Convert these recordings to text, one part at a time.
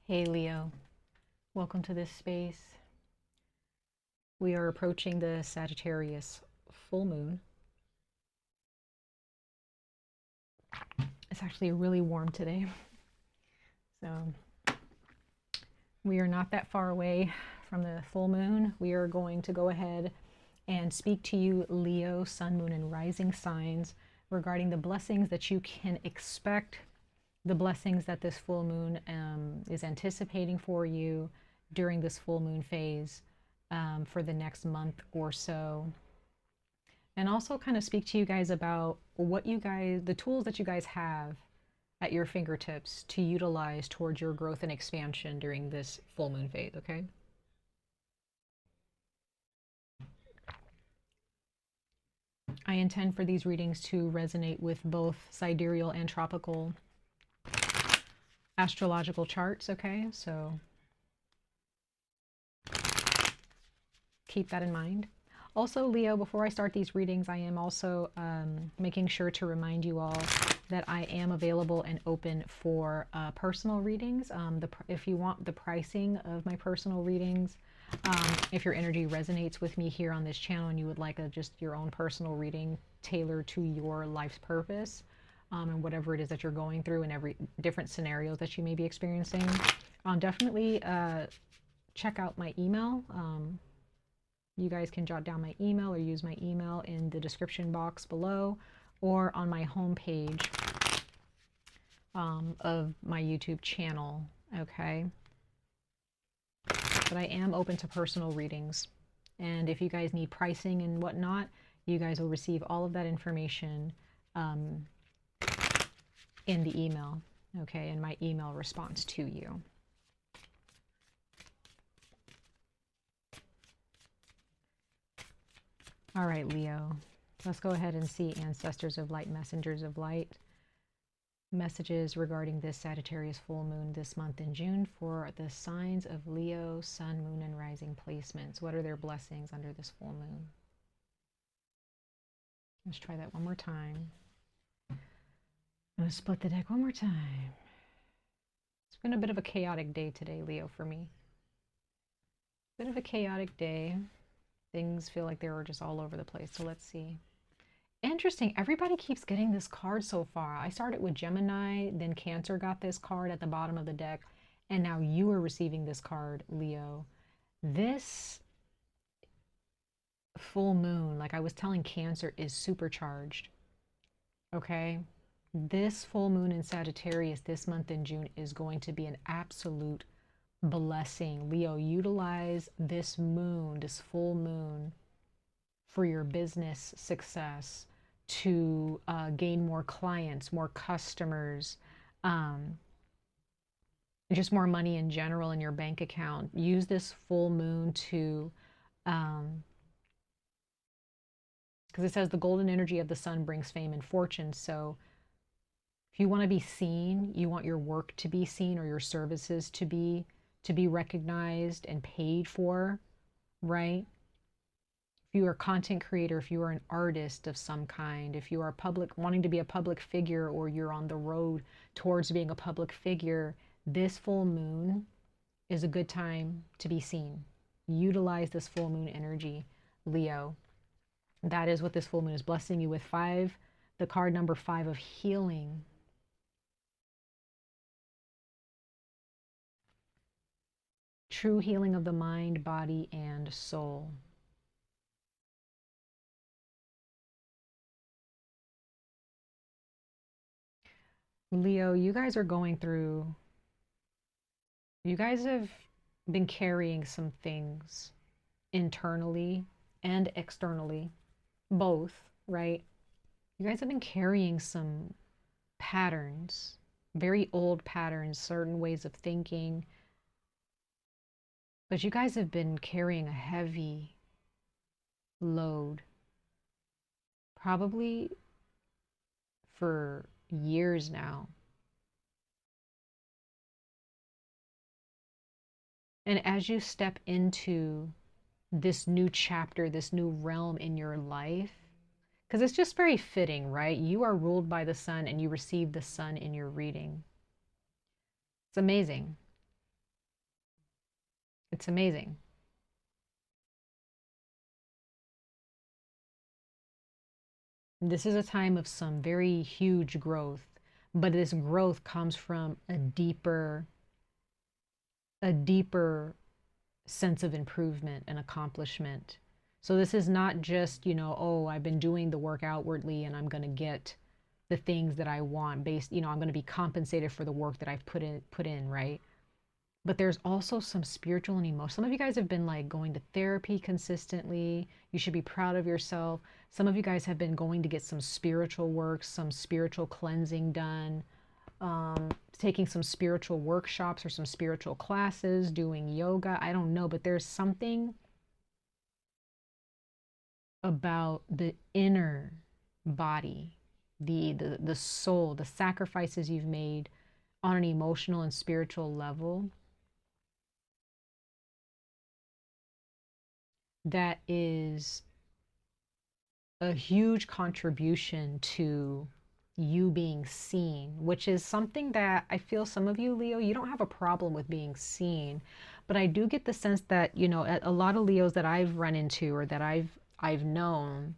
Hey Leo, welcome to this space. We are approaching the Sagittarius full moon. It's actually really warm today. So we are not that far away from the full moon. We are going to go ahead and speak to you, Leo, sun, moon, and rising signs regarding the blessings that you can expect, the blessings that this full moon is anticipating for you during this full moon phase for the next month or so. And also kind of speak to you guys about what you guys, the tools that you guys have at your fingertips to utilize towards your growth and expansion during this full moon phase, okay? I intend for these readings to resonate with both sidereal and tropical astrological charts, okay? So keep that in mind. Also, Leo, before I start these readings, I am also making sure to remind you all that I am available and open for personal readings. If you want the pricing of my personal readings, if your energy resonates with me here on this channel and you would like just your own personal reading tailored to your life's purpose, and whatever it is that you're going through and every different scenarios that you may be experiencing, definitely check out my email. You guys can jot down my email or use my email in the description box below or on my homepage of my YouTube channel, okay? But I am open to personal readings. And if you guys need pricing and whatnot, you guys will receive all of that information in the email, okay? In my email response to you. All right, Leo, let's go ahead and see ancestors of light, messengers of light, messages regarding this Sagittarius full moon this month in June for the signs of Leo, sun, moon, and rising placements. What are their blessings under this full moon? Let's try that one more time. I'm going to split the deck one more time. It's been a bit of a chaotic day today, Leo, for me. Bit of a chaotic day. Things feel like they were just all over the place. So let's see. Interesting. Everybody keeps getting this card so far. I started with Gemini, then Cancer got this card at the bottom of the deck, and now you are receiving this card, Leo. This full moon, like I was telling Cancer, is supercharged. Okay? This full moon in Sagittarius this month in June is going to be an absolute blessing. Leo, utilize this moon, this full moon, for your business success, to gain more clients, more customers, just more money in general in your bank account. Use this full moon to, because it says the golden energy of the sun brings fame and fortune. So if you want to be seen, you want your work to be seen or your services to be recognized and paid for, right? If you are a content creator, if you are an artist of some kind, if you are wanting to be a public figure, or you're on the road towards being a public figure, this full moon is a good time to be seen. Utilize this full moon energy, Leo. That is what this full moon is blessing you with. The card number 5 of healing. True healing of the mind, body, and soul. Leo, you guys have been carrying some things internally and externally, both, right? You guys have been carrying some patterns, very old patterns, certain ways of thinking. But you guys have been carrying a heavy load, probably for years now. And as you step into this new chapter, this new realm in your life, because it's just very fitting, right? You are ruled by the sun and you receive the sun in your reading. It's amazing. It's amazing. This is a time of some very huge growth, but this growth comes from a deeper sense of improvement and accomplishment. So this is not just, you know, oh, I've been doing the work outwardly and I'm going to get the things that I want based, you know, I'm going to be compensated for the work that I've put in, right? But there's also some spiritual and emotional. Some of you guys have been like going to therapy consistently. You should be proud of yourself. Some of you guys have been going to get some spiritual work, some spiritual cleansing done, taking some spiritual workshops or some spiritual classes, doing yoga. I don't know, but there's something about the inner body, the soul, the sacrifices you've made on an emotional and spiritual level that is a huge contribution to you being seen, which is something that I feel some of you, Leo, you don't have a problem with being seen. But I do get the sense that, you know, a lot of Leos that I've run into or that I've known,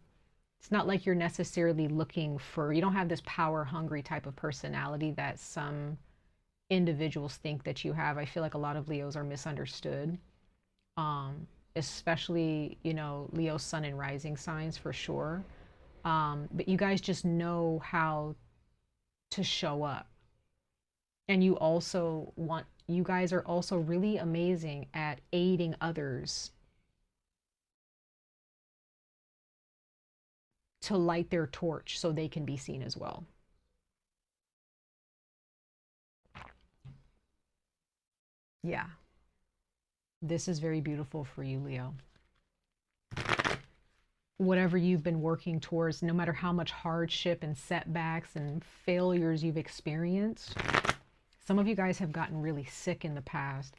it's not like you're necessarily looking for, you don't have this power hungry type of personality that some individuals think that you have. I feel like a lot of Leos are misunderstood. Especially, you know, Leo sun and rising signs for sure. But you guys just know how to show up. And you guys are also really amazing at aiding others to light their torch so they can be seen as well. Yeah. This is very beautiful for you, Leo. Whatever you've been working towards, no matter how much hardship and setbacks and failures you've experienced, some of you guys have gotten really sick in the past.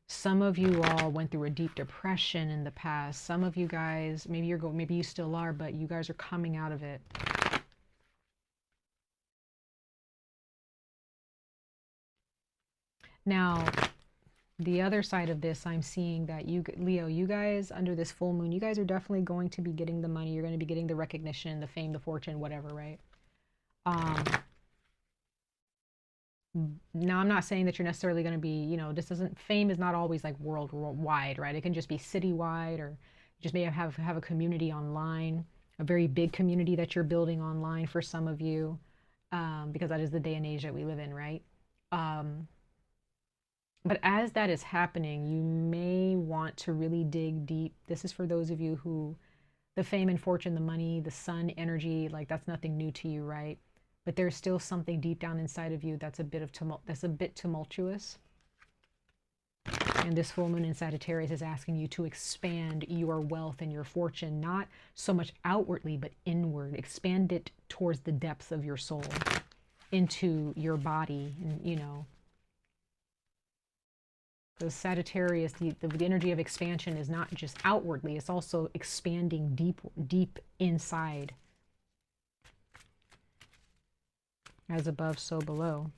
Some of you all went through a deep depression in the past. Some of you guys, maybe you still are, but you guys are coming out of it. Now, the other side of this, I'm seeing that you, Leo, you guys under this full moon, you guys are definitely going to be getting the money. You're going to be getting the recognition, the fame, the fortune, whatever, right? Now, I'm not saying that you're necessarily going to be, you know, fame is not always like worldwide, right? It can just be citywide, or just may have a community online, a very big community that you're building online for some of you, because that is the day and age that we live in, right? But as that is happening, you may want to really dig deep. This is for those of you who, the fame and fortune, the money, the sun energy, like that's nothing new to you, right? But there's still something deep down inside of you that's a bit tumultuous. And this full moon in Sagittarius is asking you to expand your wealth and your fortune, not so much outwardly, but inward. Expand it towards the depths of your soul, into your body, and, you know, the Sagittarius, the energy of expansion is not just outwardly, it's also expanding deep inside. As above, so below.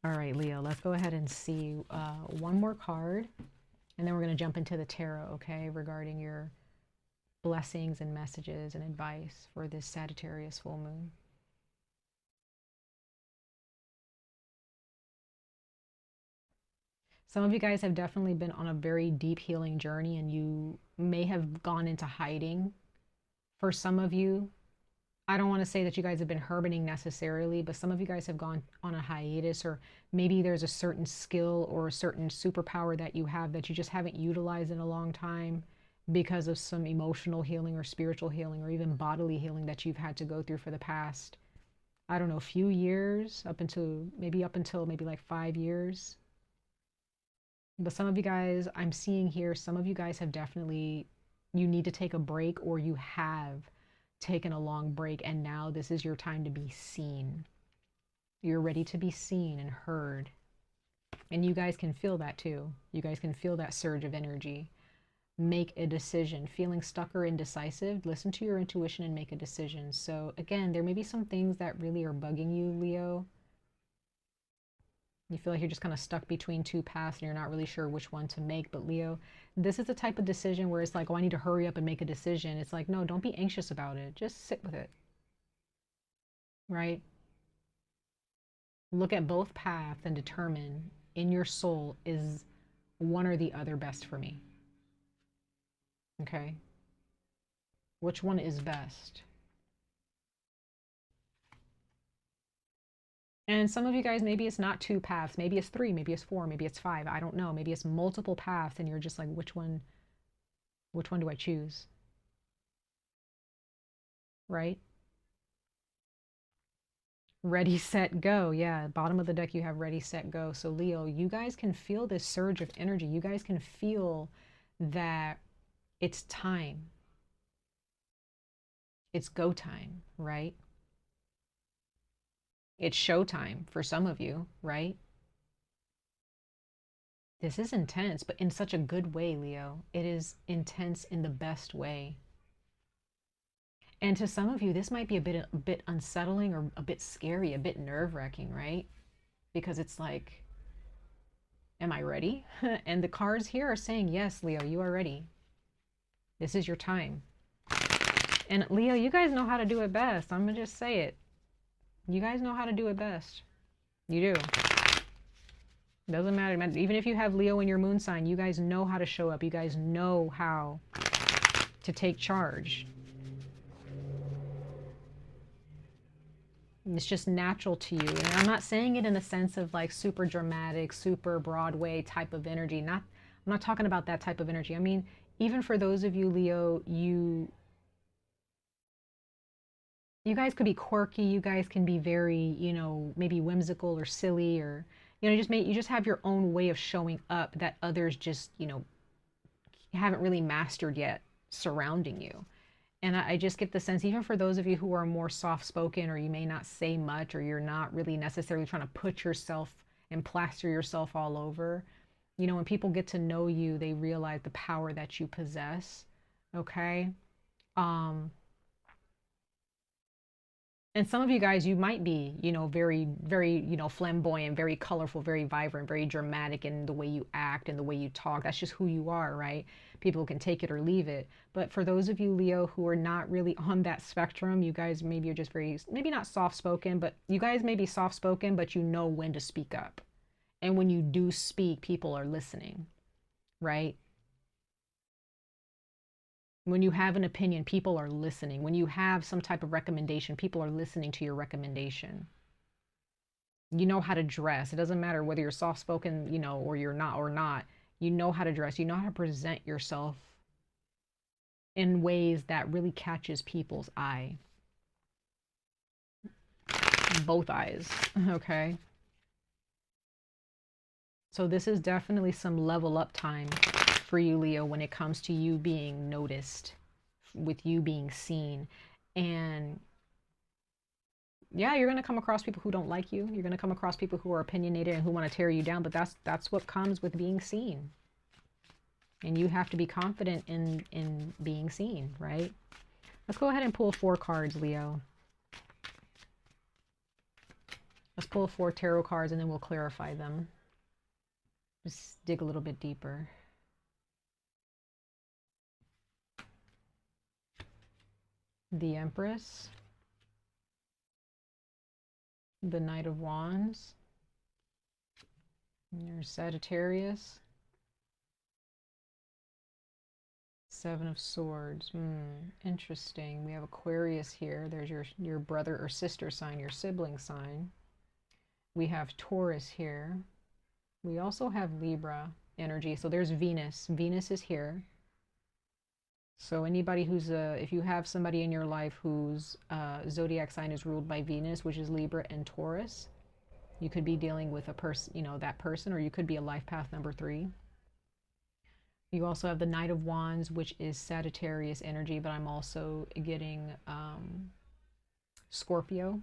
All right, Leo, let's go ahead and see one more card, and then we're going to jump into the tarot, okay, regarding your blessings and messages and advice for this Sagittarius full moon. Some of you guys have definitely been on a very deep healing journey, and you may have gone into hiding. For some of you, I don't want to say that you guys have been hermiting necessarily, but some of you guys have gone on a hiatus, or maybe there's a certain skill or a certain superpower that you have that you just haven't utilized in a long time because of some emotional healing or spiritual healing or even bodily healing that you've had to go through for the past, I don't know, few years, up until maybe like 5 years. But some of you guys, I'm seeing here, some of you guys have definitely, you need to take a break, or you have taken a long break, and now this is your time to be seen. You're ready to be seen and heard. And you guys can feel that too. You guys can feel that surge of energy. Make a decision. Feeling stuck or indecisive, listen to your intuition and make a decision. So again, there may be some things that really are bugging you, Leo. You feel like you're just kind of stuck between two paths and you're not really sure which one to make. But Leo, this is the type of decision where it's like, oh, I need to hurry up and make a decision. It's like, no, don't be anxious about it. Just sit with it, right? Look at both paths and determine in your soul, is one or the other best for me? Okay. Which one is best? And some of you guys, maybe it's not two paths. Maybe it's three, maybe it's four, maybe it's five. I don't know. Maybe it's multiple paths and you're just like, which one do I choose? Right? Ready, set, go. Yeah, bottom of the deck, you have ready, set, go. So Leo, you guys can feel this surge of energy. You guys can feel that it's time. It's go time, right? It's showtime for some of you, right? This is intense, but in such a good way, Leo. It is intense in the best way. And to some of you, this might be a bit unsettling or a bit scary, a bit nerve-wracking, right? Because it's like, am I ready? And the cards here are saying, yes, Leo, you are ready. This is your time. And Leo, you guys know how to do it best. I'm gonna just say it. You guys know how to do it best. You do. Doesn't matter. Even if you have Leo in your moon sign, you guys know how to show up. You guys know how to take charge. It's just natural to you. And I'm not saying it in the sense of like super dramatic, super Broadway type of energy. I'm not talking about that type of energy. I mean, even for those of you, Leo, you guys could be quirky. You guys can be very, you know, maybe whimsical or silly, or, you know, you just have your own way of showing up that others just, you know, haven't really mastered yet surrounding you. And I just get the sense, even for those of you who are more soft-spoken, or you may not say much, or you're not really necessarily trying to put yourself and plaster yourself all over, you know, when people get to know you, they realize the power that you possess, okay? And some of you guys, you might be, you know, very, very, you know, flamboyant, very colorful, very vibrant, very dramatic in the way you act and the way you talk. That's just who you are, right? People can take it or leave it. But for those of you, Leo, who are not really on that spectrum, you guys maybe are just very, maybe not soft-spoken, but you guys may be soft-spoken, but you know when to speak up. And when you do speak, people are listening, right? When you have an opinion, people are listening. When you have some type of recommendation, people are listening to your recommendation. You know how to dress. It doesn't matter whether you're soft-spoken, you know, or you're not or not. You know how to dress. You know how to present yourself in ways that really catches people's eye. Both eyes, okay? So this is definitely some level up time for you, Leo, when it comes to you being noticed, with you being seen. And yeah, you're going to come across people who don't like you. You're going to come across people who are opinionated and who want to tear you down, but that's what comes with being seen. And you have to be confident in being seen, right? Let's go ahead and pull 4 cards, Leo. Let's pull 4 tarot cards and then we'll clarify them. Just dig a little bit deeper. The Empress, the Knight of Wands, and there's Sagittarius, 7 of Swords. Interesting. We have Aquarius here. There's your brother or sister sign, your sibling sign. We have Taurus here. We also have Libra energy. So there's Venus. Venus is here. So anybody who's, if you have somebody in your life whose zodiac sign is ruled by Venus, which is Libra and Taurus, you could be dealing with a person, you know, that person, or you could be a life path number 3. You also have the Knight of Wands, which is Sagittarius energy, but I'm also getting Scorpio.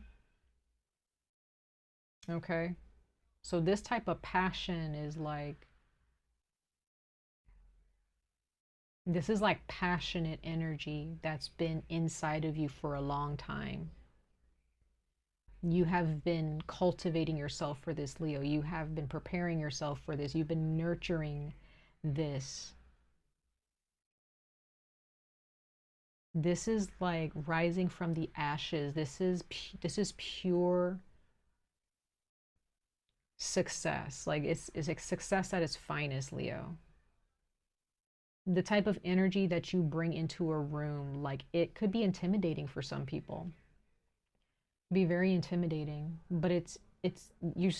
Okay. So this type of passion is like, this is like passionate energy that's been inside of you for a long time. You have been cultivating yourself for this, Leo. You have been preparing yourself for this. You've been nurturing this. This is like rising from the ashes. This is pure success. Like it's a success at its finest, Leo. The type of energy that you bring into a room, like it could be intimidating for some people. Be very intimidating, but it's you're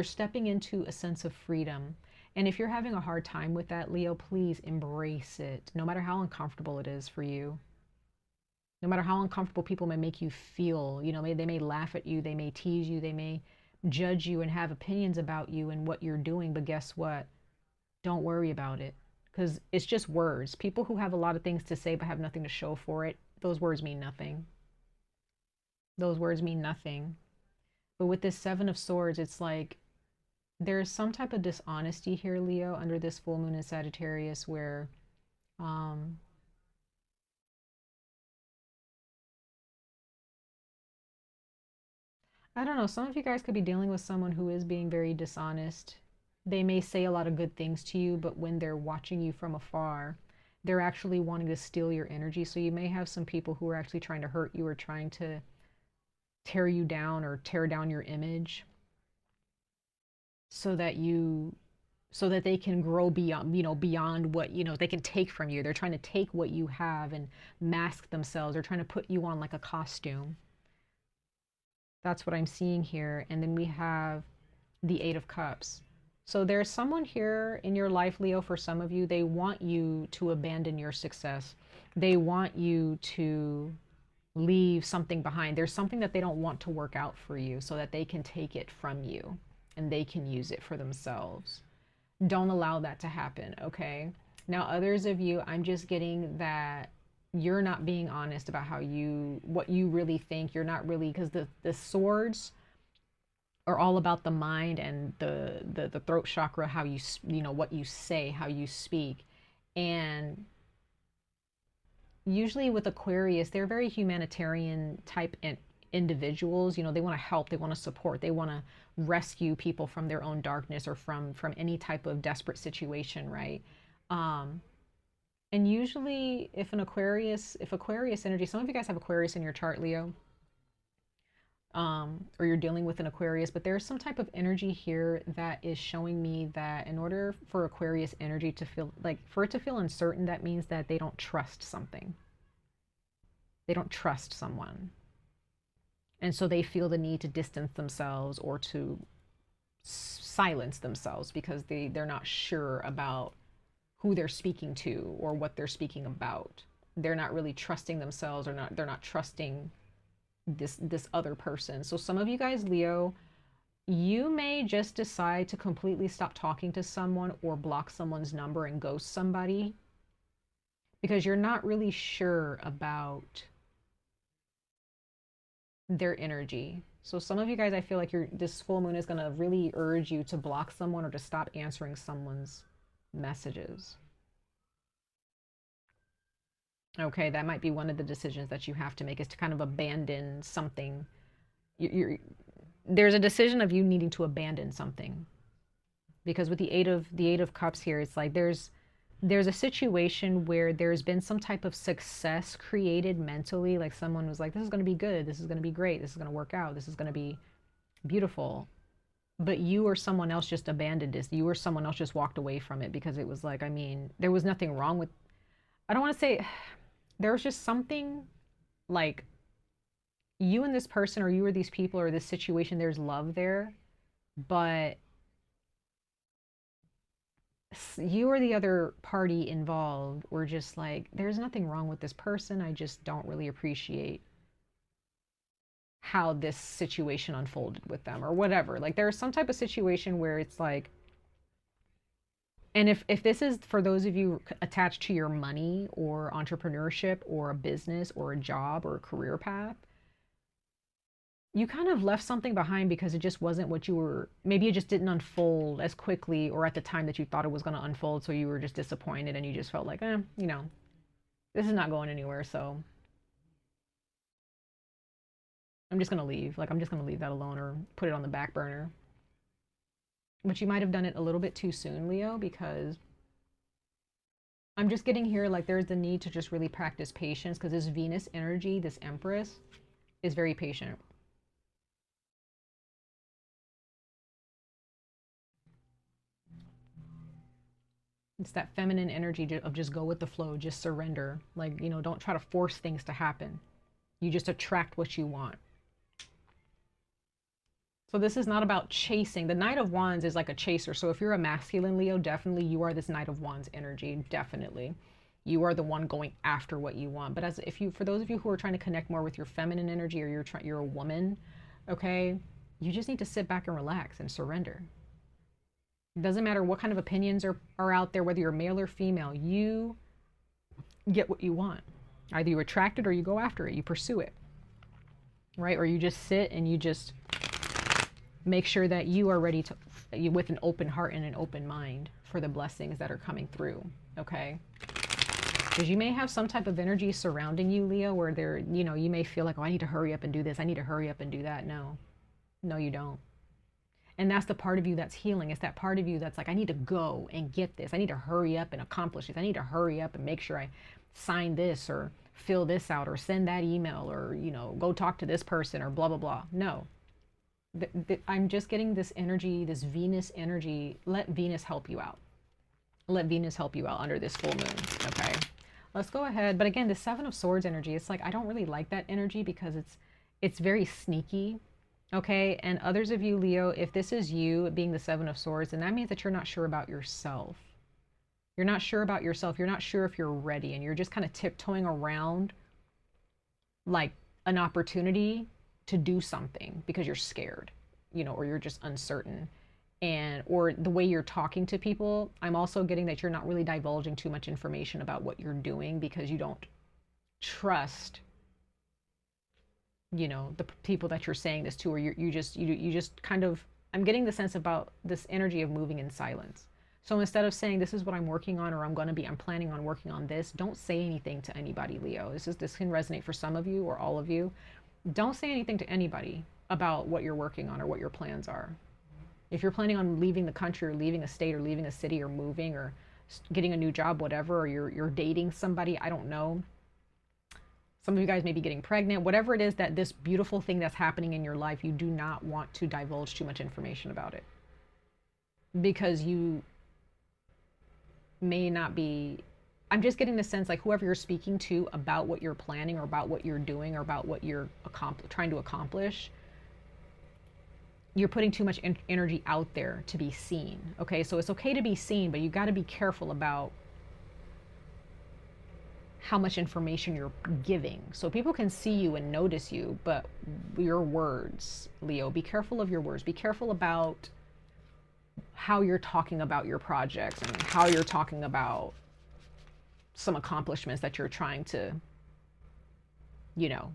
stepping into a sense of freedom. And if you're having a hard time with that, Leo, please embrace it, no matter how uncomfortable it is for you. No matter how uncomfortable people may make you feel, they may laugh at you, they may tease you, they may judge you and have opinions about you and what you're doing, but guess what? Don't worry about it, because it's just words. People who have a lot of things to say but have nothing to show for it, those words mean nothing. Those words mean nothing. But with this Seven of Swords, it's like there's some type of dishonesty here, Leo, under this full moon in Sagittarius, where um, I don't know, some of you guys could be dealing with someone who is being very dishonest. They may say a lot of good things to you, but when they're watching you from afar, they're actually wanting to steal your energy. So you may have some people who are actually trying to hurt you or trying to tear you down or tear down your image so that they can grow beyond, beyond what, they can take from you. They're trying to take what you have and mask themselves. They're trying to put you on like a costume. That's what I'm seeing here. And then we have the Eight of Cups. So there's someone here in your life, Leo, for some of you, they want you to abandon your success. They want you to leave something behind. There's something that they don't want to work out for you so that they can take it from you and they can use it for themselves. Don't allow that to happen, okay? Now, others of you, I'm just getting that you're not being honest about what you really think. You're not really, because the swords are all about the mind and the throat chakra, how what you say, how you speak. And usually with Aquarius, they're very humanitarian type individuals. They want to help, they want to support, they want to rescue people from their own darkness or from any type of desperate situation, right? And usually if Aquarius energy, some of you guys have Aquarius in your chart, Leo, or you're dealing with an Aquarius, but there's some type of energy here that is showing me that in order for Aquarius energy to feel like, for it to feel uncertain, that means that they don't trust something. They don't trust someone. And so they feel the need to distance themselves or to silence themselves because they're not sure about who they're speaking to or what they're speaking about. They're not really trusting themselves, or they're not trusting this other person. So some of you guys, Leo, you may just decide to completely stop talking to someone or block someone's number and ghost somebody because you're not really sure about their energy. So some of you guys, I feel like this full moon is going to really urge you to block someone or to stop answering someone's messages. Okay, that might be one of the decisions that you have to make, is to kind of abandon something. There's a decision of you needing to abandon something, because with the eight of cups here, it's like there's a situation where there's been some type of success created mentally, like someone was like, this is going to be good, this is going to be great, this is going to work out, this is going to be beautiful, but you or someone else just abandoned this. You or someone else just walked away from it because it was like, I mean, there was nothing wrong with, I don't want to say, there was just something like you and this person, or you or these people, or this situation, there's love there, but you or the other party involved were just like, there's nothing wrong with this person, I just don't really appreciate how this situation unfolded with them or whatever. Like there's some type of situation where it's like, and if this is for those of you attached to your money or entrepreneurship or a business or a job or a career path, you kind of left something behind because it just wasn't what you were, maybe it just didn't unfold as quickly or at the time that you thought it was going to unfold. So you were just disappointed and you just felt like, this is not going anywhere. So I'm just going to leave. Like, I'm just going to leave that alone or put it on the back burner. But you might have done it a little bit too soon, Leo, because I'm just getting here like there's the need to just really practice patience, because this Venus energy, this Empress, is very patient. It's that feminine energy of just go with the flow, just surrender. Like, you know, don't try to force things to happen. You just attract what you want. So this is not about chasing. The Knight of Wands is like a chaser. So if you're a masculine Leo, definitely you are this Knight of Wands energy. Definitely. You are the one going after what you want. But as if you, for those of you who are trying to connect more with your feminine energy, or you're a woman, okay, you just need to sit back and relax and surrender. It doesn't matter what kind of opinions are out there, whether you're male or female, you get what you want. Either you attract it or you go after it, you pursue it, right? Or you just sit and you just make sure that you are ready to, with an open heart and an open mind for the blessings that are coming through, okay? Because you may have some type of energy surrounding you, Leo, where there, you know, you may feel like, oh, I need to hurry up and do this. I need to hurry up and do that. No, you don't. And that's the part of you that's healing. It's that part of you that's like, I need to go and get this. I need to hurry up and accomplish this. I need to hurry up and make sure I sign this or fill this out or send that email or, you know, go talk to this person or blah, blah, blah. No. I'm just getting this energy, this Venus energy. Let Venus help you out. Let Venus help you out under this full moon, okay? Let's go ahead. But again, the Seven of Swords energy, it's like, I don't really like that energy because it's very sneaky. Okay, and others of you, Leo, if this is you being the Seven of Swords, then that means that you're not sure about yourself. You're not sure about yourself. You're not sure if you're ready, and you're just kind of tiptoeing around like an opportunity to do something because you're scared, you know, or you're just uncertain. And or the way you're talking to people, I'm also getting that you're not really divulging too much information about what you're doing because you don't trust, you know, the people that you're saying this to, or you just kind of, I'm getting the sense about this energy of moving in silence. So instead of saying this is what I'm working on, or I'm planning on working on this, don't say anything to anybody, Leo. This can resonate for some of you or all of you. Don't say anything to anybody about what you're working on or what your plans are. If you're planning on leaving the country or leaving a state or leaving a city or moving or getting a new job, whatever, or you're dating somebody, I don't know. Some of you guys may be getting pregnant, whatever it is, that this beautiful thing that's happening in your life, you do not want to divulge too much information about it. Because you may not be, I'm just getting the sense like whoever you're speaking to about what you're planning or about what you're doing or about what you're trying to accomplish, you're putting too much energy out there to be seen. Okay, so it's okay to be seen, but you got to be careful about how much information you're giving. So people can see you and notice you, but your words, Leo, be careful of your words. Be careful about how you're talking about your projects and how you're talking about some accomplishments that you're trying to, you know,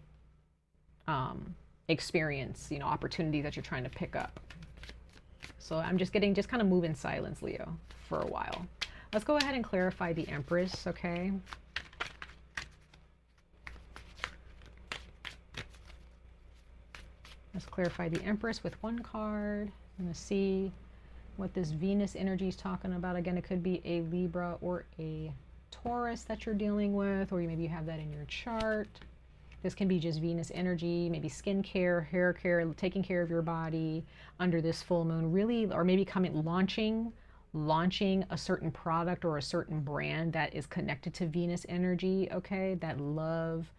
experience, you know, opportunities that you're trying to pick up. So I'm just getting, just kind of move in silence, Leo, for a while. Let's go ahead and clarify the Empress, okay? Let's clarify the Empress with one card. I'm going to see what this Venus energy is talking about. Again, it could be a Libra or a Taurus that you're dealing with, or maybe you have that in your chart. This can be just Venus energy, maybe skincare, hair care, taking care of your body under this full moon, really, or maybe launching a certain product or a certain brand that is connected to Venus energy, okay? That love,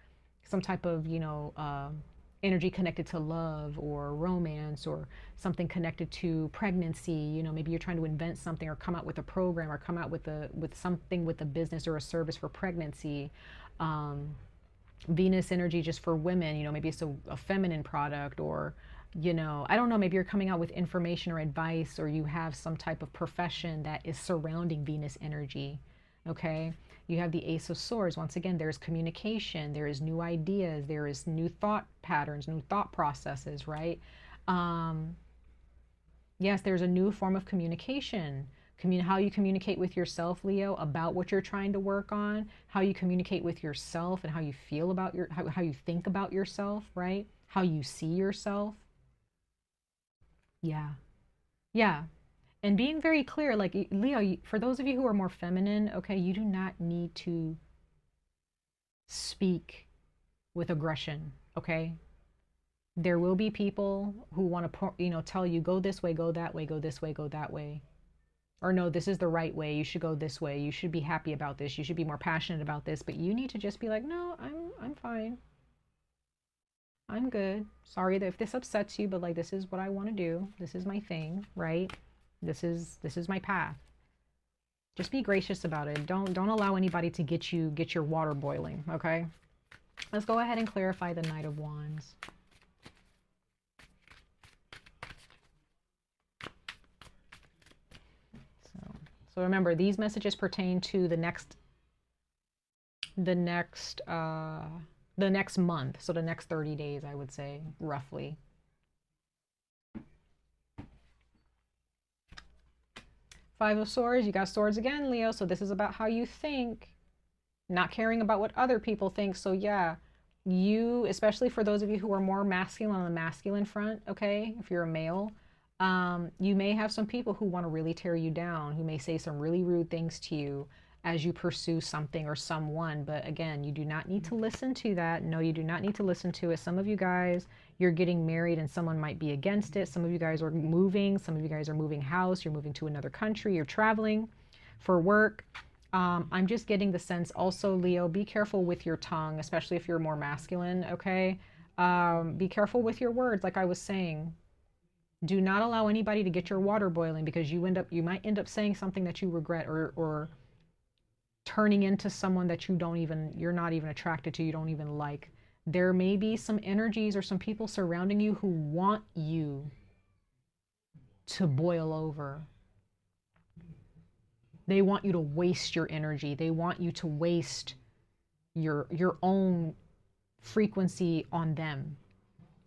some type of, you know, energy connected to love or romance or something connected to pregnancy. You know, maybe you're trying to invent something or come out with a program or come out with something with a business or a service for pregnancy. Venus energy just for women, you know, maybe it's a feminine product, or, you know, I don't know, maybe you're coming out with information or advice, or you have some type of profession that is surrounding Venus energy, okay? You have the Ace of Swords. Once again, there's communication, there is new ideas, there is new thought patterns, new thought processes, right? Yes, there's a new form of communication. How you communicate with yourself, Leo, about what you're trying to work on, how you communicate with yourself and how you feel about how you think about yourself, right? how you see yourself. Yeah. Yeah. And being very clear, like Leo, for those of you who are more feminine, okay, you do not need to speak with aggression, okay? There will be people who want to, tell you, go this way, go that way, go this way, go that way. Or no, this is the right way. You should go this way. You should be happy about this. You should be more passionate about this. But you need to just be like, no, I'm fine. I'm good. Sorry that if this upsets you, but like this is what I want to do. This is my thing, right? This is my path. Just be gracious about it. Don't allow anybody to get your water boiling, okay? Let's go ahead and clarify the Knight of Wands. So remember, these messages pertain to the next month. So the next 30 days, I would say, roughly. Five of Swords, you got swords again, Leo. So this is about how you think, not caring about what other people think. So yeah, you, especially for those of you who are more masculine on the masculine front, okay, if you're a male, you may have some people who want to really tear you down, who may say some really rude things to you as you pursue something or someone. But again, you do not need to listen to that. No, you do not need to listen to it. Some of you guys, you're getting married and someone might be against it. Some of you guys are moving. Some of you guys are moving house. You're moving to another country. You're traveling for work. I'm just getting the sense also, Leo, be careful with your tongue, especially if you're more masculine, okay? Be careful with your words, like I was saying. Do not allow anybody to get your water boiling, because you might end up saying something that you regret, or turning into someone that you're not even attracted to, you don't even like. There may be some energies or some people surrounding you who want you to boil over. They want you to waste your energy. They want you to waste your own frequency on them.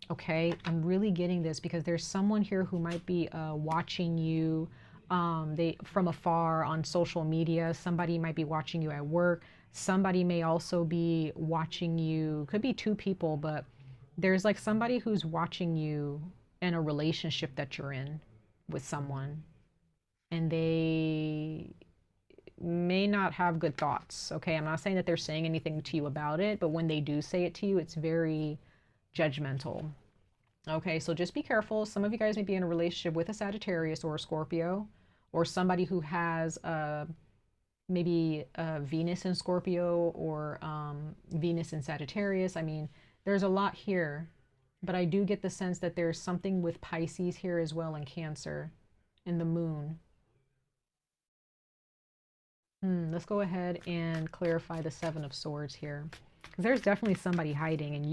Okay, I'm really getting this because there's someone here who might be watching you from afar on social media. Somebody might be watching you at work. Somebody may also be watching you. Could be two people, but there's like somebody who's watching you in a relationship that you're in with someone, and they may not have good thoughts. Okay, I'm not saying that they're saying anything to you about it, but when they do say it to you, it's very judgmental. Okay, so just be careful. Some of you guys may be in a relationship with a Sagittarius or a Scorpio, or somebody who has maybe Venus in Scorpio, or Venus in Sagittarius. I mean, there's a lot here, but I do get the sense that there's something with Pisces here as well, and Cancer, and the moon. Let's go ahead and clarify the Seven of Swords here, because there's definitely somebody hiding, and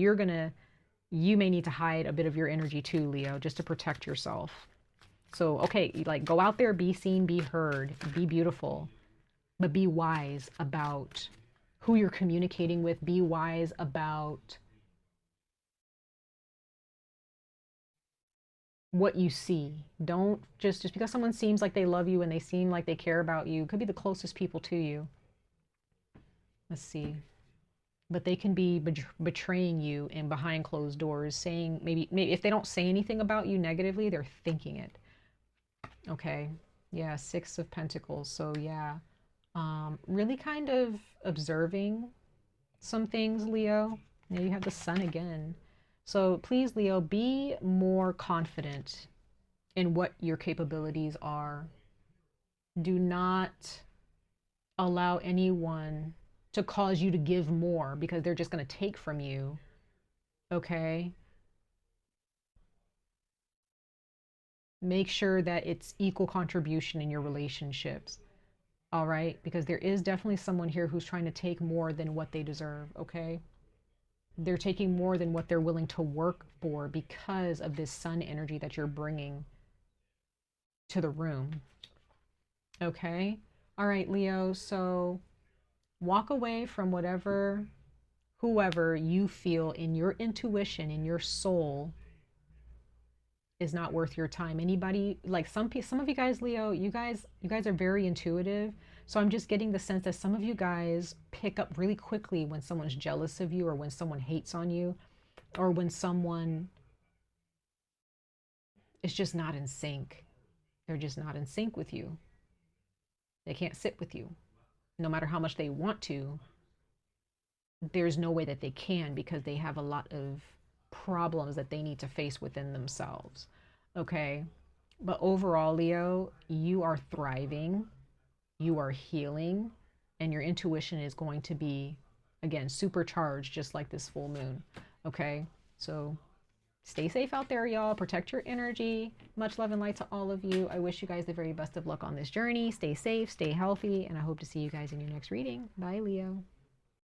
you may need to hide a bit of your energy too, Leo, just to protect yourself. So, okay, like go out there, be seen, be heard, be beautiful, but be wise about who you're communicating with. Be wise about what you see. Don't just because someone seems like they love you and they seem like they care about you, could be the closest people to you. Let's see. But they can be betraying you in behind closed doors, saying maybe if they don't say anything about you negatively, they're thinking it. Okay. Yeah, Six of Pentacles. So yeah, really kind of observing some things, Leo. Now you have the Sun again. So please, Leo, be more confident in what your capabilities are. Do not allow anyone to cause you to give more, because they're just going to take from you. Okay? Make sure that it's equal contribution in your relationships. All right? Because there is definitely someone here who's trying to take more than what they deserve. Okay? They're taking more than what they're willing to work for because of this Sun energy that you're bringing to the room. Okay? All right, Leo. So walk away from whoever you feel in your intuition, in your soul, is not worth your time. Anybody, like some of you guys, Leo, you guys are very intuitive. So I'm just getting the sense that some of you guys pick up really quickly when someone's jealous of you or when someone hates on you. or when someone is just not in sync. They're just not in sync with you. They can't sit with you. No matter how much they want to, there's no way that they can, because they have a lot of problems that they need to face within themselves. Okay? But overall, Leo, you are thriving, you are healing, and your intuition is going to be, again, supercharged, just like this full moon. Okay? So stay safe out there, y'all. Protect your energy. Much love and light to all of you. I wish you guys the very best of luck on this journey. Stay safe, stay healthy, and I hope to see you guys in your next reading. Bye, Leo.